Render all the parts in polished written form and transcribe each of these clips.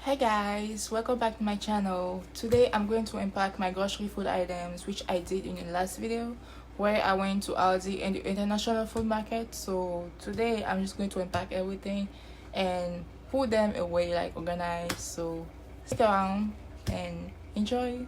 Hi guys, welcome back to my channel. Today I'm going to unpack my grocery food items, which I did in the last video where I went to Aldi and the international food market. So today I'm just going to unpack everything and put them away, like organized. So stick around and enjoy.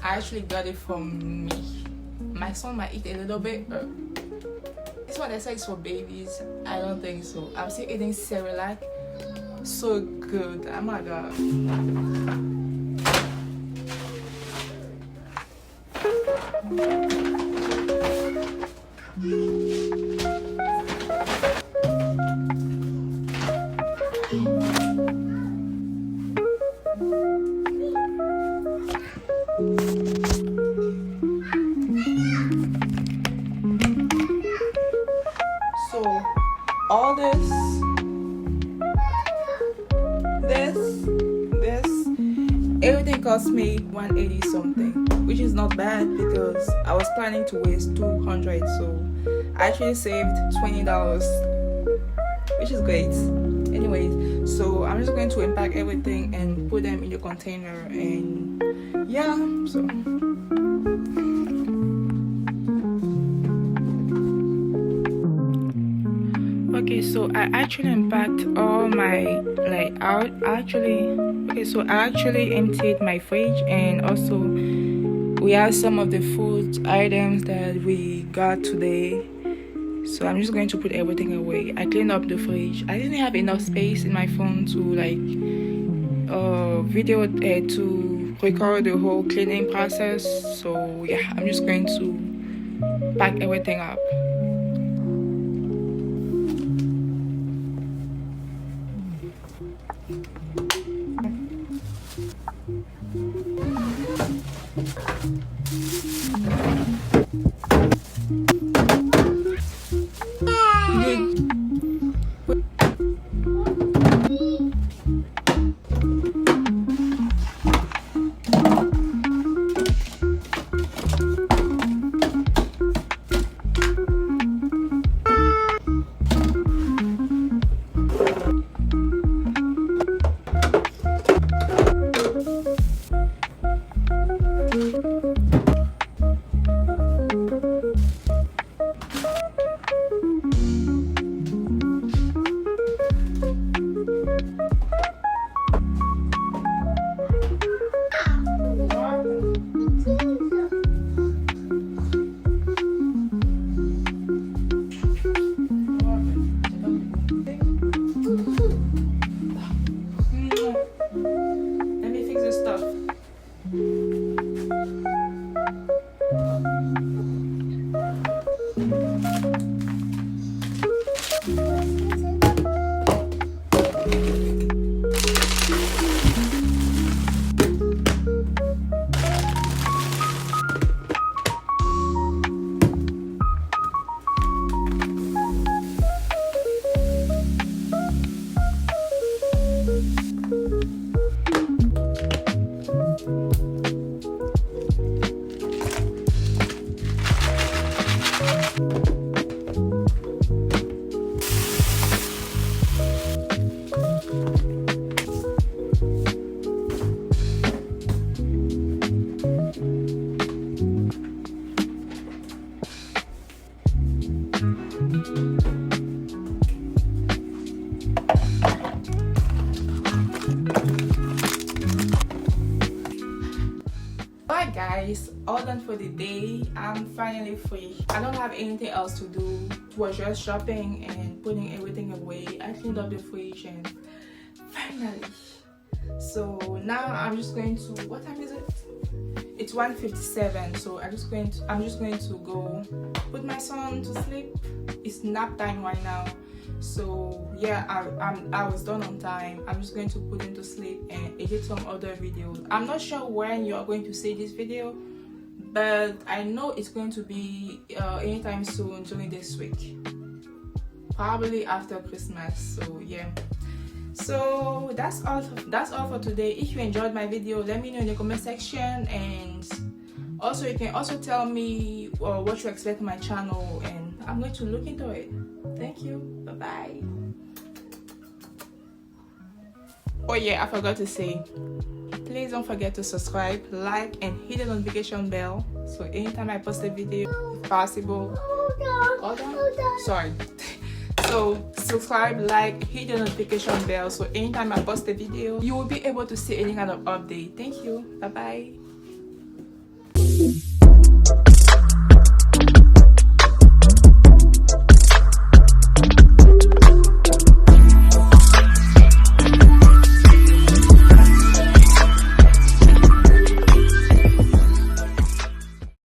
I actually got it from me. My son might eat a little bit. This one they say is for babies. I don't think so. I'm still eating Cerelac. So good. Oh my god. So all this, everything cost me 180 something, which is not bad because I was planning to waste 200, so I actually saved $20, which is great. Anyways, so I'm just going to unpack everything and put them in the container, and yeah, so okay, so I actually unpacked all my I actually emptied my fridge, and also we have some of the food items that we got today. So I'm just going to put everything away. I cleaned up the fridge. I didn't have enough space in my phone to to record the whole cleaning process. So yeah, I'm just going to pack everything up. guys, all done for the day. I'm finally free. I don't have anything else to do. It was just shopping and putting everything away. I cleaned up the fridge and finally. So now I'm just going to, what time is it? It's 1:57. So I'm just going to go put my son to sleep. It's nap time right now. So yeah, I was done on time. I'm just going to put him to sleep and edit some other videos. I'm not sure when you're going to see this video, but I know it's going to be anytime soon during this week, probably after Christmas. So yeah, so that's all for today. If you enjoyed my video, let me know in the comment section, and also you can also tell me what you expect on my channel, and I'm going to look into it. Thank you. Bye bye. Oh yeah, I forgot to say, please don't forget to subscribe, like, and hit the notification bell, so anytime I post a video, if possible. Hold on. Sorry. So subscribe, like, hit the notification bell, so anytime I post a video, you will be able to see any kind of update. Thank you. Bye bye.